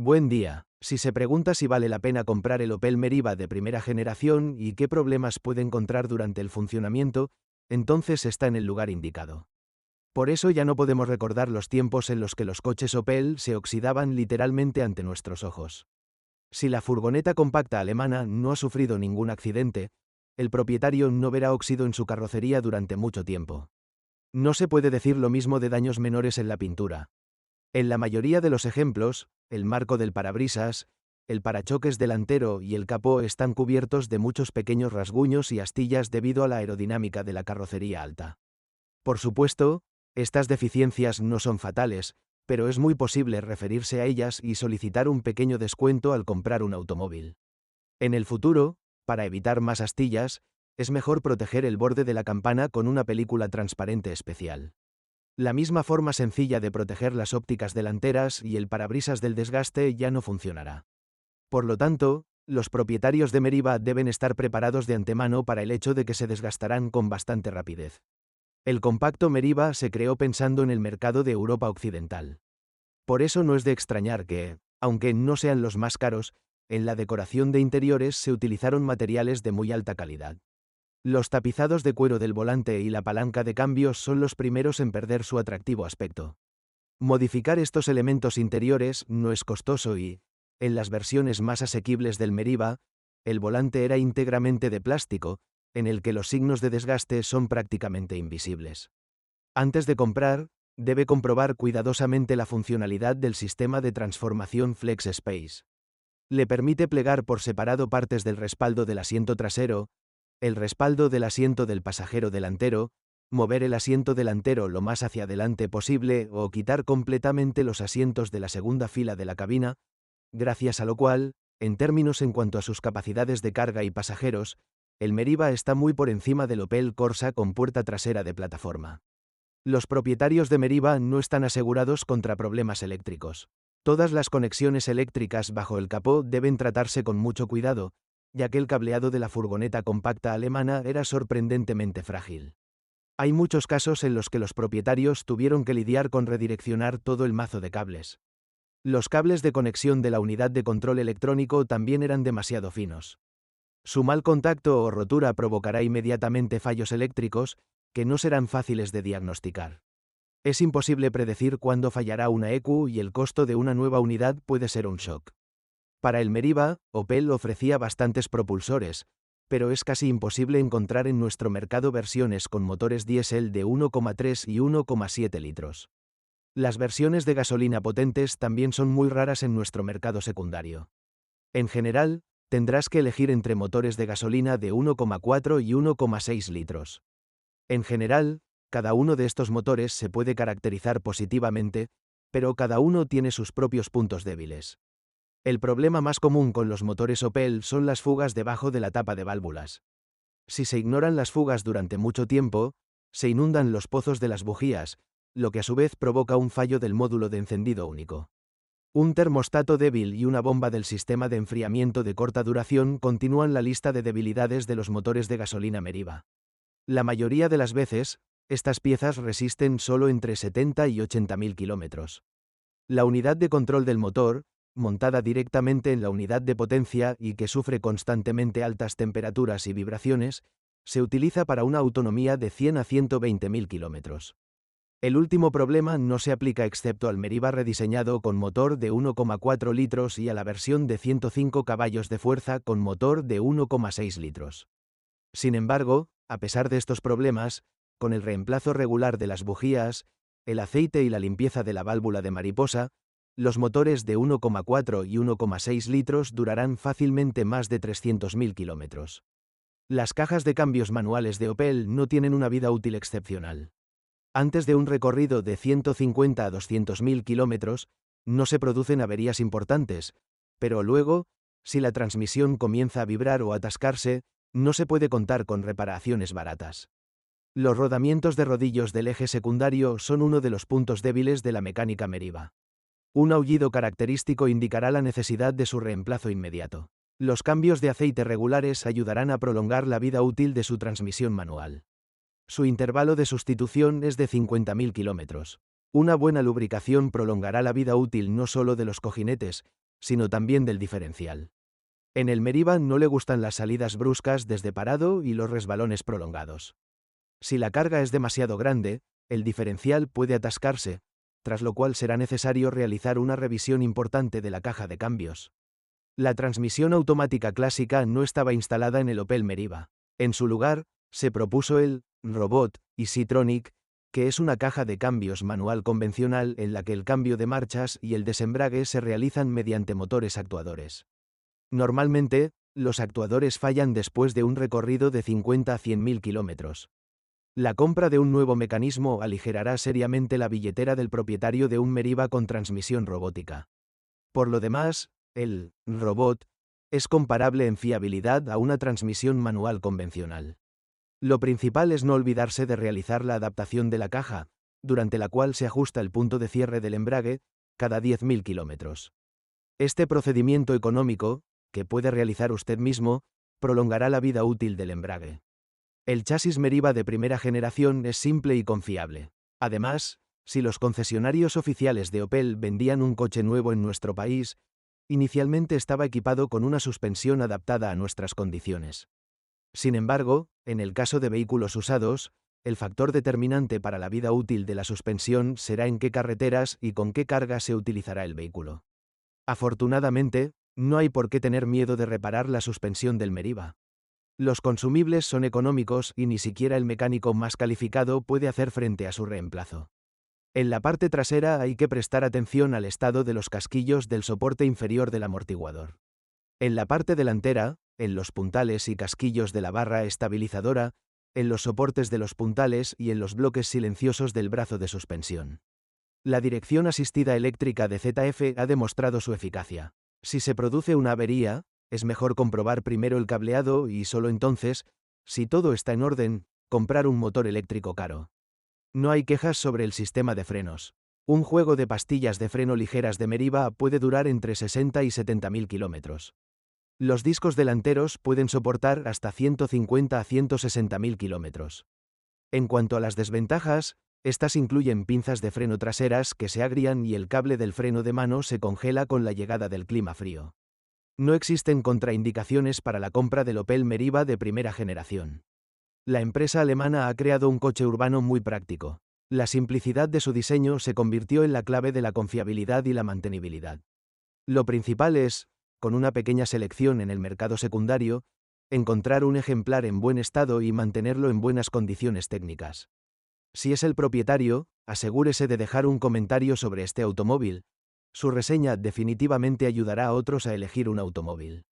Buen día. Si se pregunta si vale la pena comprar el Opel Meriva de primera generación y qué problemas puede encontrar durante el funcionamiento, entonces está en el lugar indicado. Por eso ya no podemos recordar los tiempos en los que los coches Opel se oxidaban literalmente ante nuestros ojos. Si la furgoneta compacta alemana no ha sufrido ningún accidente, el propietario no verá óxido en su carrocería durante mucho tiempo. No se puede decir lo mismo de daños menores en la pintura. En la mayoría de los ejemplos, el marco del parabrisas, el parachoques delantero y el capó están cubiertos de muchos pequeños rasguños y astillas debido a la aerodinámica de la carrocería alta. Por supuesto, estas deficiencias no son fatales, pero es muy posible referirse a ellas y solicitar un pequeño descuento al comprar un automóvil. En el futuro, para evitar más astillas, es mejor proteger el borde de la campana con una película transparente especial. La misma forma sencilla de proteger las ópticas delanteras y el parabrisas del desgaste ya no funcionará. Por lo tanto, los propietarios de Meriva deben estar preparados de antemano para el hecho de que se desgastarán con bastante rapidez. El compacto Meriva se creó pensando en el mercado de Europa Occidental. Por eso no es de extrañar que, aunque no sean los más caros, en la decoración de interiores se utilizaron materiales de muy alta calidad. Los tapizados de cuero del volante y la palanca de cambios son los primeros en perder su atractivo aspecto. Modificar estos elementos interiores no es costoso y, en las versiones más asequibles del Meriva, el volante era íntegramente de plástico, en el que los signos de desgaste son prácticamente invisibles. Antes de comprar, debe comprobar cuidadosamente la funcionalidad del sistema de transformación Flex Space. Le permite plegar por separado partes del respaldo del asiento trasero, el respaldo del asiento del pasajero delantero, mover el asiento delantero lo más hacia adelante posible o quitar completamente los asientos de la segunda fila de la cabina, gracias a lo cual, en términos en cuanto a sus capacidades de carga y pasajeros, el Meriva está muy por encima del Opel Corsa con puerta trasera de plataforma. Los propietarios de Meriva no están asegurados contra problemas eléctricos. Todas las conexiones eléctricas bajo el capó deben tratarse con mucho cuidado, ya que el cableado de la furgoneta compacta alemana era sorprendentemente frágil. Hay muchos casos en los que los propietarios tuvieron que lidiar con redireccionar todo el mazo de cables. Los cables de conexión de la unidad de control electrónico también eran demasiado finos. Su mal contacto o rotura provocará inmediatamente fallos eléctricos, que no serán fáciles de diagnosticar. Es imposible predecir cuándo fallará una ECU y el costo de una nueva unidad puede ser un shock. Para el Meriva, Opel ofrecía bastantes propulsores, pero es casi imposible encontrar en nuestro mercado versiones con motores diésel de 1,3 y 1,7 litros. Las versiones de gasolina potentes también son muy raras en nuestro mercado secundario. En general, tendrás que elegir entre motores de gasolina de 1,4 y 1,6 litros. En general, cada uno de estos motores se puede caracterizar positivamente, pero cada uno tiene sus propios puntos débiles. El problema más común con los motores Opel son las fugas debajo de la tapa de válvulas. Si se ignoran las fugas durante mucho tiempo, se inundan los pozos de las bujías, lo que a su vez provoca un fallo del módulo de encendido único. Un termostato débil y una bomba del sistema de enfriamiento de corta duración continúan la lista de debilidades de los motores de gasolina Meriva. La mayoría de las veces, estas piezas resisten solo entre 70 y 80.000 kilómetros. La unidad de control del motor, montada directamente en la unidad de potencia y que sufre constantemente altas temperaturas y vibraciones, se utiliza para una autonomía de 100 a 120.000 kilómetros. El último problema no se aplica excepto al Meriva rediseñado con motor de 1,4 litros y a la versión de 105 caballos de fuerza con motor de 1,6 litros. Sin embargo, a pesar de estos problemas, con el reemplazo regular de las bujías, el aceite y la limpieza de la válvula de mariposa, los motores de 1,4 y 1,6 litros durarán fácilmente más de 300.000 kilómetros. Las cajas de cambios manuales de Opel no tienen una vida útil excepcional. Antes de un recorrido de 150 a 200.000 kilómetros, no se producen averías importantes, pero luego, si la transmisión comienza a vibrar o atascarse, no se puede contar con reparaciones baratas. Los rodamientos de rodillos del eje secundario son uno de los puntos débiles de la mecánica Meriva. Un aullido característico indicará la necesidad de su reemplazo inmediato. Los cambios de aceite regulares ayudarán a prolongar la vida útil de su transmisión manual. Su intervalo de sustitución es de 50.000 kilómetros. Una buena lubricación prolongará la vida útil no solo de los cojinetes, sino también del diferencial. En el Meriva no le gustan las salidas bruscas desde parado y los resbalones prolongados. Si la carga es demasiado grande, el diferencial puede atascarse, tras lo cual será necesario realizar una revisión importante de la caja de cambios. La transmisión automática clásica no estaba instalada en el Opel Meriva. En su lugar, se propuso el Robot Easytronic, que es una caja de cambios manual convencional en la que el cambio de marchas y el desembrague se realizan mediante motores actuadores. Normalmente, los actuadores fallan después de un recorrido de 50 a 100.000 kilómetros. La compra de un nuevo mecanismo aligerará seriamente la billetera del propietario de un Meriva con transmisión robótica. Por lo demás, el robot es comparable en fiabilidad a una transmisión manual convencional. Lo principal es no olvidarse de realizar la adaptación de la caja, durante la cual se ajusta el punto de cierre del embrague, cada 10.000 kilómetros. Este procedimiento económico, que puede realizar usted mismo, prolongará la vida útil del embrague. El chasis Meriva de primera generación es simple y confiable. Además, si los concesionarios oficiales de Opel vendían un coche nuevo en nuestro país, inicialmente estaba equipado con una suspensión adaptada a nuestras condiciones. Sin embargo, en el caso de vehículos usados, el factor determinante para la vida útil de la suspensión será en qué carreteras y con qué carga se utilizará el vehículo. Afortunadamente, no hay por qué tener miedo de reparar la suspensión del Meriva. Los consumibles son económicos y ni siquiera el mecánico más calificado puede hacer frente a su reemplazo. En la parte trasera hay que prestar atención al estado de los casquillos del soporte inferior del amortiguador. En la parte delantera, en los puntales y casquillos de la barra estabilizadora, en los soportes de los puntales y en los bloques silenciosos del brazo de suspensión. La dirección asistida eléctrica de ZF ha demostrado su eficacia. Si se produce una avería, es mejor comprobar primero el cableado y solo entonces, si todo está en orden, comprar un motor eléctrico caro. No hay quejas sobre el sistema de frenos. Un juego de pastillas de freno ligeras de Meriva puede durar entre 60 y 70.000 kilómetros. Los discos delanteros pueden soportar hasta 150 a 160.000 kilómetros. En cuanto a las desventajas, estas incluyen pinzas de freno traseras que se agrian y el cable del freno de mano se congela con la llegada del clima frío. No existen contraindicaciones para la compra del Opel Meriva de primera generación. La empresa alemana ha creado un coche urbano muy práctico. La simplicidad de su diseño se convirtió en la clave de la confiabilidad y la mantenibilidad. Lo principal es, con una pequeña selección en el mercado secundario, encontrar un ejemplar en buen estado y mantenerlo en buenas condiciones técnicas. Si es el propietario, asegúrese de dejar un comentario sobre este automóvil. Su reseña definitivamente ayudará a otros a elegir un automóvil.